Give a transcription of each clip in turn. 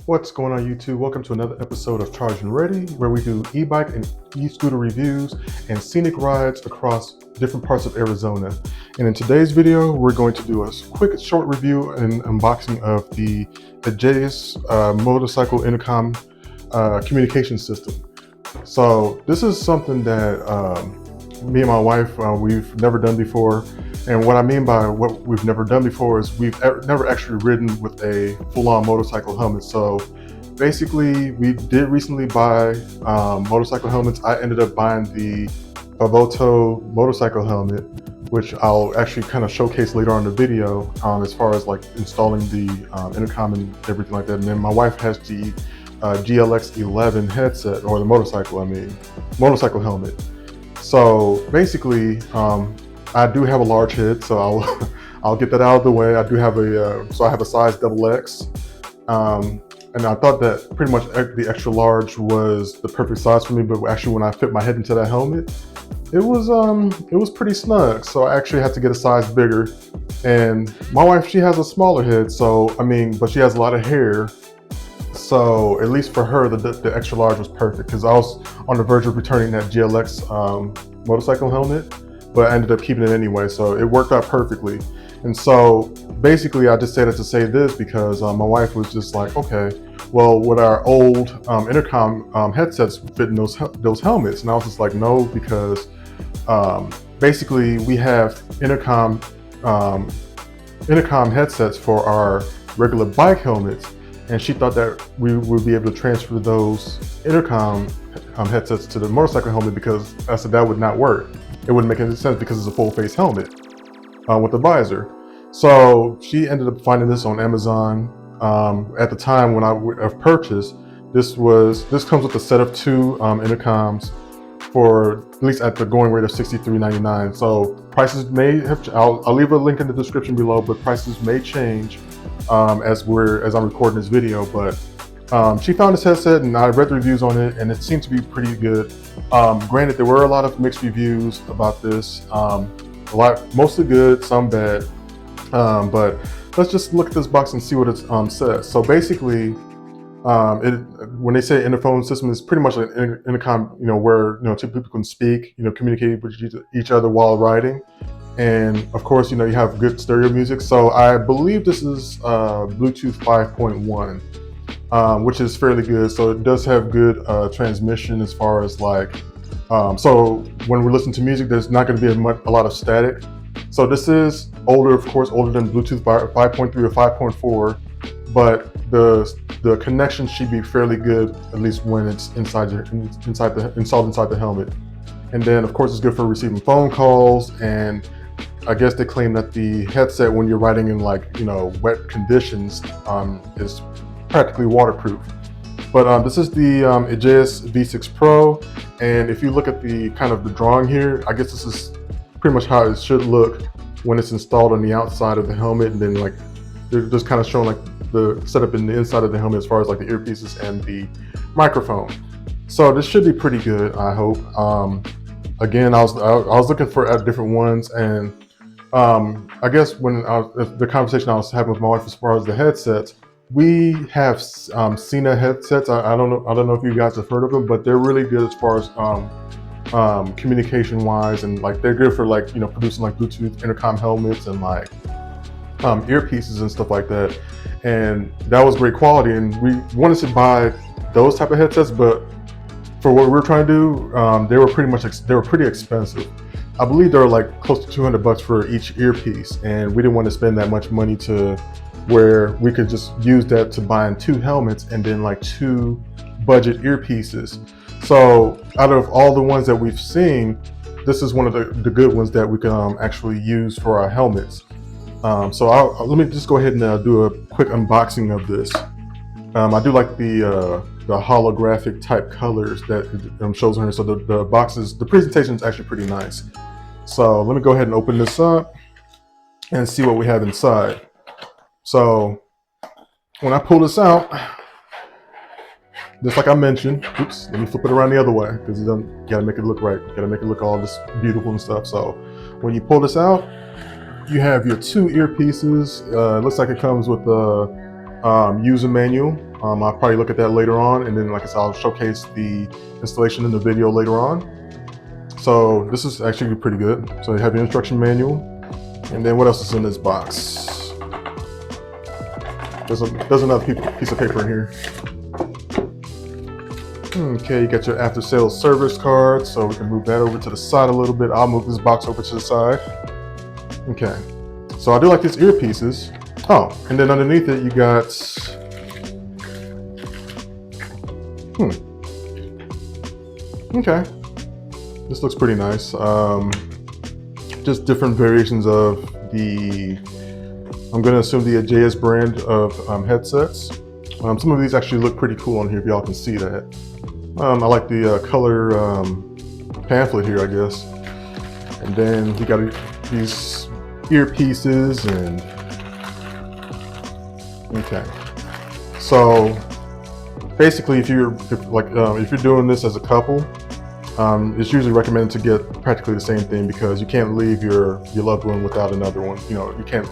What's going on YouTube? Welcome to another episode of Charged and Ready, where we do e-bike and e-scooter reviews and scenic rides across different parts of Arizona. And in today's video, we're going to do a quick short review and unboxing of the EJEAS motorcycle intercom communication system. So this is something that me and my wife, we've never done before. And what I mean by what we've never done before is we've never actually ridden with a full-on motorcycle helmet. So basically, we did recently buy motorcycle helmets. I ended up buying the Favoto motorcycle helmet, which I'll actually kind of showcase later on in the video as far as like installing the intercom and everything like that. And then my wife has the GLX11 headset, or the motorcycle helmet. So basically, I do have a large head, so I'll get that out of the way. I do have so I have a size XX, and I thought that pretty much the extra large was the perfect size for me. But actually, when I fit my head into that helmet, it was pretty snug. So I actually had to get a size bigger. And my wife, she has a smaller head, so but she has a lot of hair. So at least for her, the extra large was perfect, because I was on the verge of returning that GLX motorcycle helmet, but I ended up keeping it anyway, so it worked out perfectly. And so basically I just say that to say this because my wife was just like, okay, well, would our old intercom headsets fit in those helmets? And I was just like, no, because basically we have intercom headsets for our regular bike helmets, and she thought that we would be able to transfer those intercom headsets to the motorcycle helmet, because I said that would not work. It wouldn't make any sense because it's a full face helmet with a visor. So she ended up finding this on Amazon. At the time when I purchased, this comes with a set of two intercoms for at least at the going rate of $63.99. So prices may have, I'll leave a link in the description below, but prices may change as I'm recording this video. But she found this headset, and I read the reviews on it, and it seemed to be pretty good. Granted, there were a lot of mixed reviews about this. Mostly good, some bad. But let's just look at this box and see what it says. So basically, when they say interphone system, it's pretty much like an intercom, where two people can speak, communicate with each other while riding. And of course, you have good stereo music. So I believe this is Bluetooth 5.1. Which is fairly good. So it does have good transmission as far as like, so when we listen to music, there's not going to be a lot of static. So this is older, of course, older than Bluetooth 5.3 or 5.4, but the connection should be fairly good, at least when it's installed inside the helmet. And then of course it's good for receiving phone calls. And I guess they claim that the headset, when you're riding in like wet conditions, is practically waterproof. But this is the EJEAS V6 Pro, and if you look at the kind of the drawing here, I guess this is pretty much how it should look when it's installed on the outside of the helmet. And then like they're just kind of showing like the setup in the inside of the helmet as far as like the earpieces and the microphone. So this should be pretty good, I hope. Again, I was looking for different ones, and I guess when the conversation I was having with my wife as far as the headsets, we have Sena headsets. I don't know if you guys have heard of them, but they're really good as far as communication wise, and like they're good for like producing like Bluetooth intercom helmets and like earpieces and stuff like that. And that was great quality, and we wanted to buy those type of headsets, but for what we were trying to do, they were pretty expensive. I believe they were like close to $200 for each earpiece, and we didn't want to spend that much money to where we could just use that to buy in two helmets and then like two budget earpieces. So out of all the ones that we've seen, this is one of the good ones that we can actually use for our helmets. So let me just go ahead and do a quick unboxing of this. I do like the holographic type colors that it shows on here. So the presentation is actually pretty nice. So let me go ahead and open this up and see what we have inside. So when I pull this out, just like I mentioned, oops, let me flip it around the other way, because you gotta make it look right. You gotta make it look all this beautiful and stuff. So when you pull this out, you have your two earpieces. It looks like it comes with user manual. I'll probably look at that later on, and then like I said, I'll showcase the installation in the video later on. So this is actually pretty good. So you have your instruction manual, and then what else is in this box? There's another piece of paper in here. Okay, you got your after sales service card, so we can move that over to the side a little bit. I'll move this box over to the side. Okay, so I do like these earpieces. Oh, and then underneath it you got, okay, this looks pretty nice. Just different variations of the, I'm gonna assume the EJEAS brand of headsets. Some of these actually look pretty cool on here, if y'all can see that. I like the color pamphlet here, I guess. And then you got these earpieces and, okay. So basically, if you're doing this as a couple, it's usually recommended to get practically the same thing, because you can't leave your loved one without another one. You know, you can't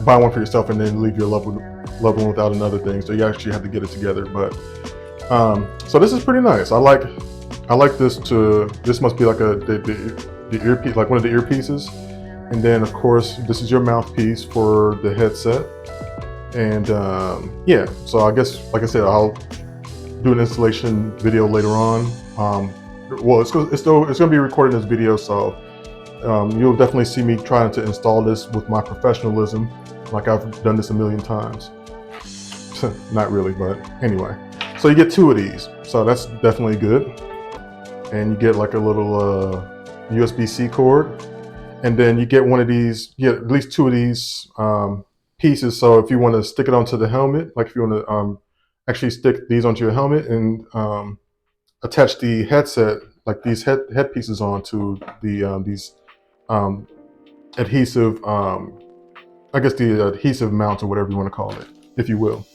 buy one for yourself and then leave your loved one without another thing. So you actually have to get it together. But so this is pretty nice. I like this. This must be like the earpiece, like one of the earpieces. And then of course this is your mouthpiece for the headset. And yeah, so I guess, like I said, I'll do an installation video later on. Well, it's gonna be recorded in this video, so you'll definitely see me trying to install this with my professionalism, like I've done this a million times. Not really, but anyway. So you get 2 of these, so that's definitely good. And you get like a little USB-C cord, and then you get one of these. You get at least 2 of these pieces. So if you want to stick it onto the helmet, like if you want to actually stick these onto your helmet and attach the headset, like these head pieces onto the these adhesive, I guess the adhesive mount, or whatever you want to call it, if you will.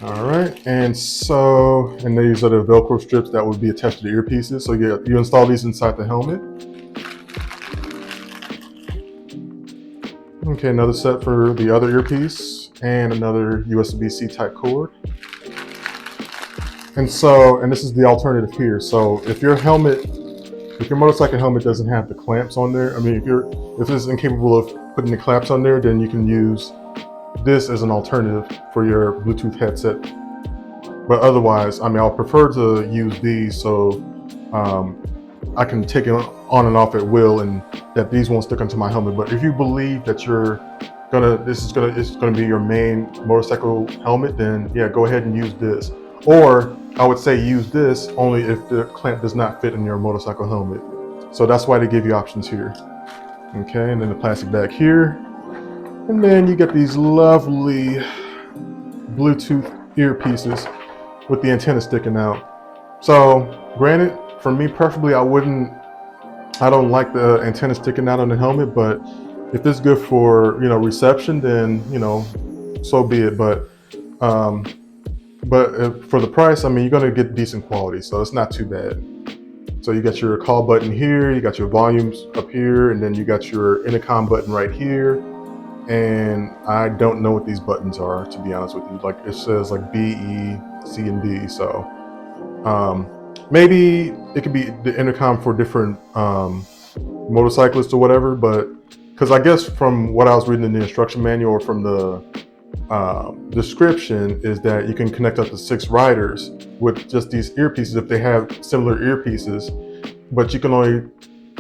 All right, and so, and these are the Velcro strips that would be attached to the earpieces. So you install these inside the helmet. Okay, another set for the other earpiece, and another USB-C type cord. And so, and this is the alternative here. So if your motorcycle helmet doesn't have the clamps on there, I mean, if it's incapable of putting the clamps on there, then you can use this as an alternative for your Bluetooth headset. But otherwise, I mean, I'll prefer to use these so I can take it on and off at will, and that these won't stick onto my helmet. But if you believe that it's gonna be your main motorcycle helmet, then yeah, go ahead and use this. Or I would say use this only if the clamp does not fit in your motorcycle helmet. So that's why they give you options here. Okay, and then the plastic bag here. And then you get these lovely Bluetooth earpieces with the antenna sticking out. So granted, for me preferably, I don't like the antenna sticking out on the helmet, but if it's good for, you know, reception, then, you know, so be it. But for the price, I mean, you're gonna get decent quality, so it's not too bad. So you got your call button here, you got your volumes up here, and then you got your intercom button right here. And I don't know what these buttons are, to be honest with you. Like it says like B, E, C, and D. So maybe it could be the intercom for different motorcyclists or whatever. But because I guess from what I was reading in the instruction manual or from the description, is that you can connect up to 6 riders with just these earpieces if they have similar earpieces, but you can only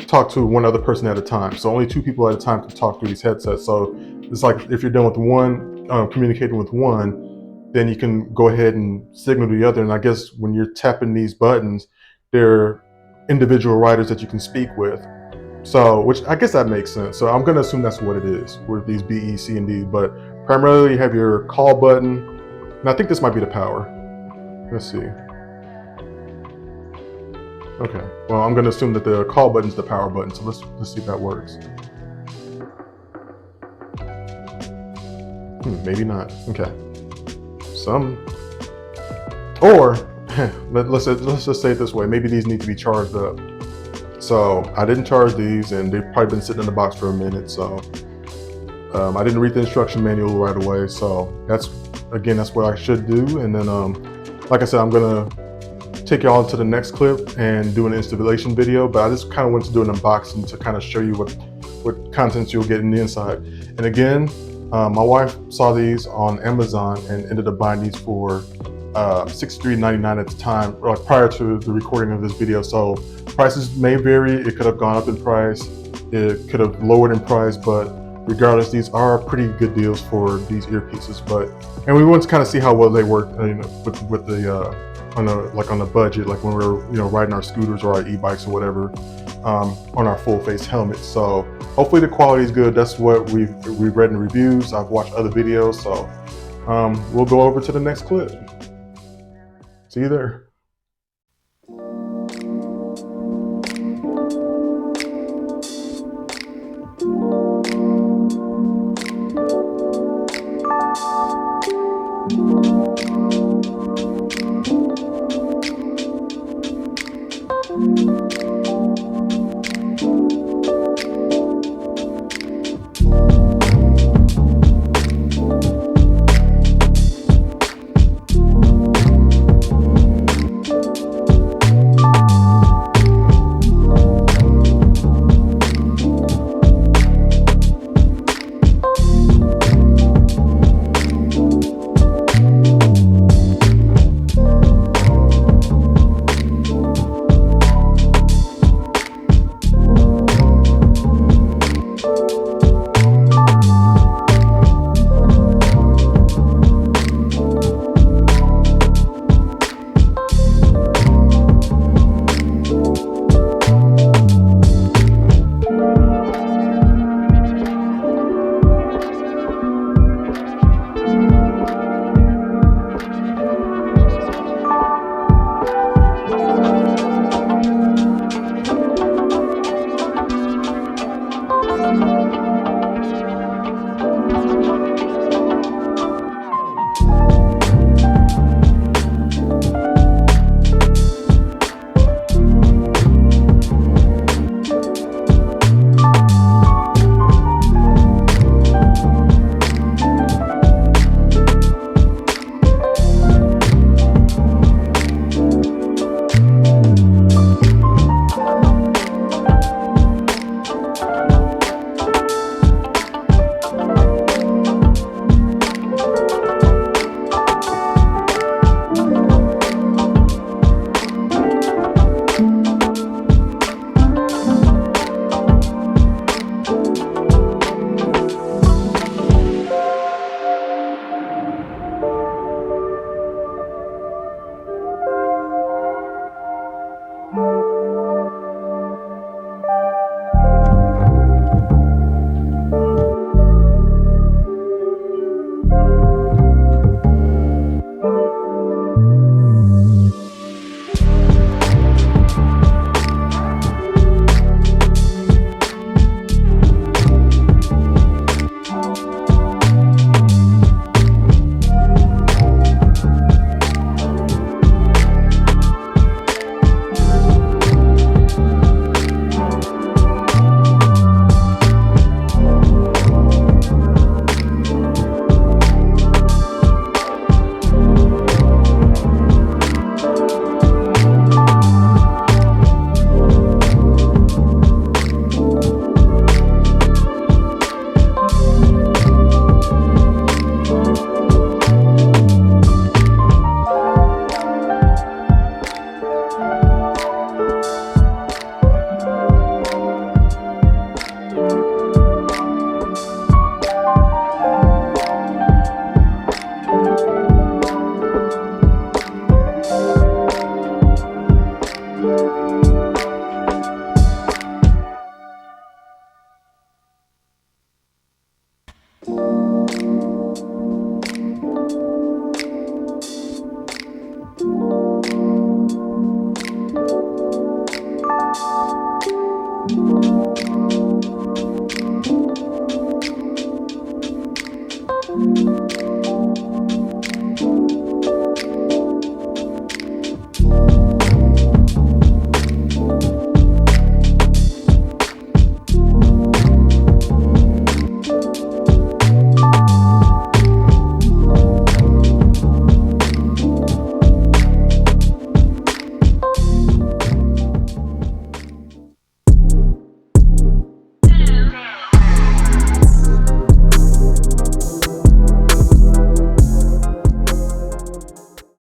talk to one other person at a time. So only 2 people at a time can talk through these headsets. So it's like if you're done with one, communicating with one, then you can go ahead and signal to the other. And I guess when you're tapping these buttons, they're individual riders that you can speak with. So, which I guess that makes sense. So I'm going to assume that's what it is with these B, E, C, and D. But primarily you have your call button. And I think this might be the power. Let's see. Okay, well, I'm going to assume that the call button is the power button. So let's see if that works. Maybe not. Okay. Or let's just say it this way. Maybe these need to be charged up. So I didn't charge these, and they've probably been sitting in the box for a minute. So I didn't read the instruction manual right away, so that's what I should do. And then, like I said, I'm gonna take y'all to the next clip and do an installation video, but I just kind of wanted to do an unboxing to kind of show you what contents you'll get in the inside. And again, my wife saw these on Amazon and ended up buying these for $63.99 at the time, like prior to the recording of this video. So prices may vary. It could have gone up in price, it could have lowered in price, but regardless, these are pretty good deals for these earpieces. And we want to kind of see how well they work, with the on a budget, like when we're riding our scooters or our e-bikes or whatever, on our full face helmet. So hopefully the quality is good. That's what we've read in reviews. I've watched other videos, so we'll go over to the next clip. See you there.